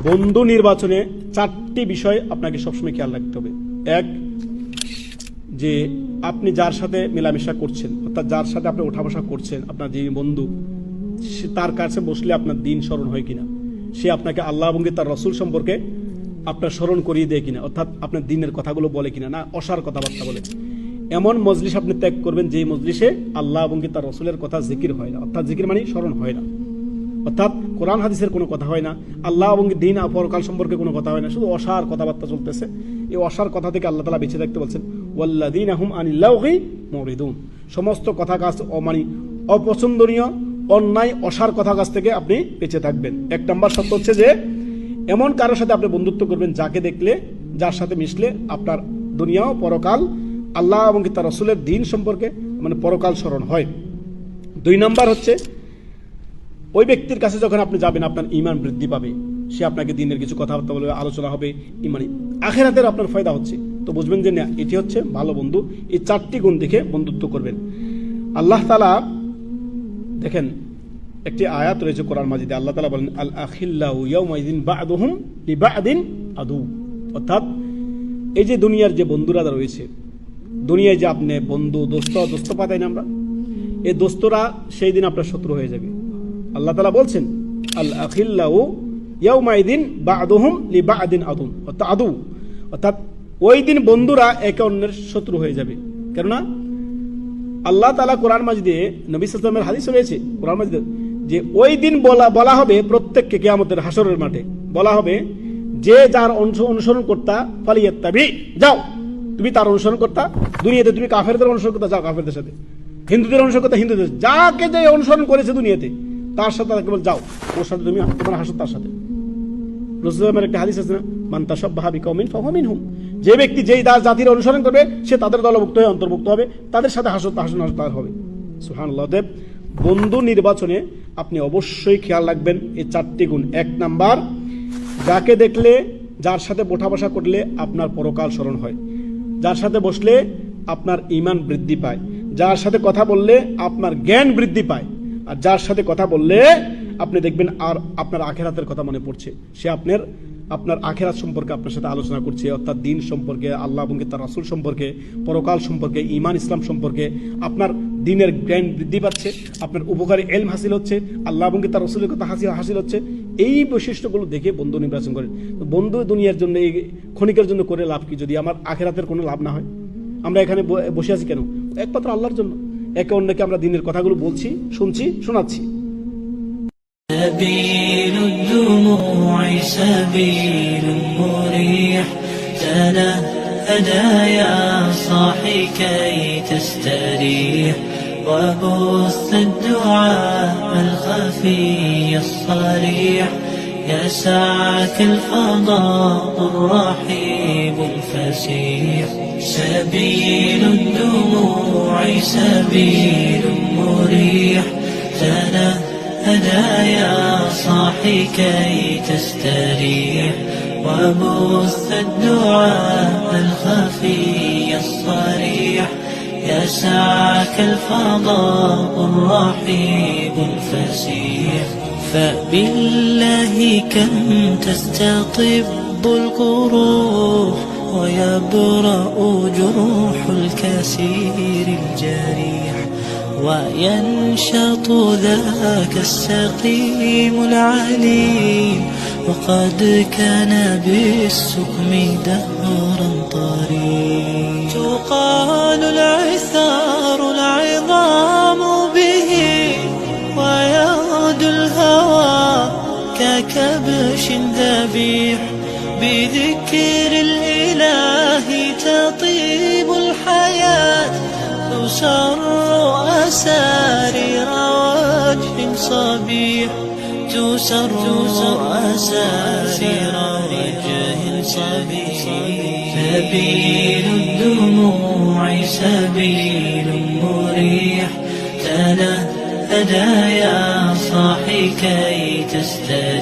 বন্ধু নির্বাচনে 4টি বিষয় আপনাকে সবসময় খেয়াল রাখতে হবে। এক, যে আপনি যার সাথে মেলামেশা করছেন, অর্থাৎ যার সাথে আপনি ওঠা বসা করছেন, আপনার যে বন্ধু, তার কাছে বসলে আপনার দিন স্মরণ হয় কিনা, সে আপনাকে আল্লাহ এবং তার রসুল সম্পর্কে আপনার স্মরণ করিয়ে দেয় কিনা, অর্থাৎ আপনার দিনের কথাগুলো বলে কিনা, না অসার কথাবার্তা বলে। এমন মজলিস আপনি ত্যাগ করবেন যে মজলিসে আল্লাহ এবং তার রসুলের কথা জিকির হয় না, অর্থাৎ জিকির মানে স্মরণ হয় না, অর্থাৎ কোরআন হাদিসের কোনো কথা হয় না, আল্লাহ এবং দিন পরকাল সম্পর্কে কোনো কথা হয় না, শুধু অসার কথাবার্তা চলতেছে। এই অসার কথা থেকে আল্লাহ তাআলা বেঁচে থাকতে বলছেন, ওয়াল্লাযীনা হুম আনিল লাগহি মুরিদুন। সমস্ত কথা কাজ অপছন্দনীয়, অন্যায়, অসার কথা কাজ থেকে আপনি বেঁচে থাকবেন। 1 নম্বর শর্ত হচ্ছে যে এমন কারোর সাথে আপনি বন্ধুত্ব করবেন যাকে দেখলে, যার সাথে মিশলে আপনার দুনিয়া ও পরকাল, আল্লাহ এবং তার রসুলের দিন সম্পর্কে মানে পরকাল স্মরণ হয়। 2 নম্বর হচ্ছে ওই ব্যক্তির কাছে যখন আপনি যাবেন আপনার ঈমান বৃদ্ধি পাবে, সে আপনাকে দিনের কিছু কথাবার্তা বলবে, আলোচনা হবে, মানে আখিরাতের আপনার ফায়দা হচ্ছে, তো বুঝবেন যে না এটি হচ্ছে ভালো বন্ধু। এই 4টি গুণ দেখে বন্ধুত্ব করবেন। আল্লাহ তাআলা দেখেন একটি আয়াত রয়েছে কোরআন মাজিদে, আল্লাহ তাআলা বলেন আল আখিল্লাহু ইয়াউমাইযিন বা'দুহুম লিবা'দিন আদু। অর্থাৎ এই যে দুনিয়ার যে বন্ধুরা রয়েছে, দুনিয়ায় যে আপনি বন্ধু দোস্ত পাতাই না আমরা, এই দোস্তরা সেই দিন আপনার শত্রু হয়ে যাবে। আল্লাহ তাআলা বলছেন আল আখিল্লাহু ইয়াউমাইযিন বা'দুহুম লিবা'দিন আদু, অর্থাৎ ওই দিন বন্ধুরা একে অন্যের শত্রু হয়ে যাবে। কেননা আল্লাহ তাআলা কোরআন মাজিদে, নবী সাল্লাল্লাহু আলাইহি ওয়াসাল্লামের হাদিস রয়েছে কোরআন মাজিদে, যে ওই দিন বলা হবে প্রত্যেককে, কিয়ামতের হাসরের মাঠে বলা হবে যে যার অনুসরণ করতা ফালিয়াত্তাবি, যাও তুমি তার অনুসরণ করতা। দুনিয়াতে তুমি কাফেরদের অনুসরণ করতা, যাও কাফেরদের সাথে, হিন্দুদের অনুসরণ করতা হিন্দুদের, যাকে যে অনুসরণ করেছে দুনিয়াতে তার সাথে কেবল যাও, ওর সাথে তুমি তোমার হাসর তার সাথে। রাসূলুল্লাহর একটা হাদিস আছে না, মান তাশাব্বাহা বিকাউমিন ফাহুয়া মিনহুম, যে ব্যক্তি যেই জাতির অনুসরণ করবে সে তাদের দলভুক্ত হয়ে অন্তর্ভুক্ত হবে, তাদের সাথে হাসর তার হবে। সুবহানাল্লাহ। বন্ধু নির্বাচনে আপনি অবশ্যই খেয়াল রাখবেন এই 4টি গুণ। 1 নাম্বার, যাকে দেখলে, যার সাথে ওঠা বসা করলে আপনার পরকাল স্মরণ হয়, যার সাথে বসলে আপনার ঈমান বৃদ্ধি পায়, যার সাথে কথা বললে আপনার জ্ঞান বৃদ্ধি পায়, আর যার সাথে কথা বললে আপনি দেখবেন আর আপনার আখিরাতের কথা মনে পড়ছে, সে আপনার আখিরাত সম্পর্কে আপনার সাথে আলোচনা করছে, অর্থাৎ দিন সম্পর্কে, আল্লাহ এবং তার রাসূল সম্পর্কে, পরকাল সম্পর্কে, ঈমান ইসলাম সম্পর্কে আপনার দিনের জ্ঞান বৃদ্ধি পাচ্ছে, আপনার উপকারী ইলম হাসিল হচ্ছে, আল্লাহ এবং তার রাসূলের কথা হাসিল হচ্ছে। এই বৈশিষ্ট্যগুলো দেখে বন্ধু নির্বাচন করেন। বন্ধু দুনিয়ার জন্য, এই ক্ষণিকের জন্য করে লাভ কি, যদি আমার আখিরাতের কোনো লাভ না হয়? আমরা এখানে বসে আছি কেন? একমাত্র আল্লাহর জন্য। একে অন্যকে আমরা দিনের কথাগুলো বলছি, শুনছি, শোনাচ্ছি। سبيل الدموع سبيل مريح، تنهدى يا صاحي كي تستريح، وبث الدعاء الخفي الصريح، يسعك الفضاء الرحيب الفسيح. سبيل الدموع سبيل مريح، تنهدى يا صاحي كي تستريح، وبث الدعاء الخفي الصريح، يسعك الفضاء الرحيب الفسيح. فبالله كم تستطب القروح، ويبرأ جروح الكسير الجريح، وينشط ذاك السقيم العليم، وقد كان بالسقم دهرا طريق. تقال العثار العظام به، ويغدو الهوى ككبش ذبيح، بذكر الإله تطيب الحياة، تسر أسارير وجه صبيح، تسر أسارير وجه صبيح. سبيل الدموع سبيل مريح، تنهدى يا صاحي كي تستريح.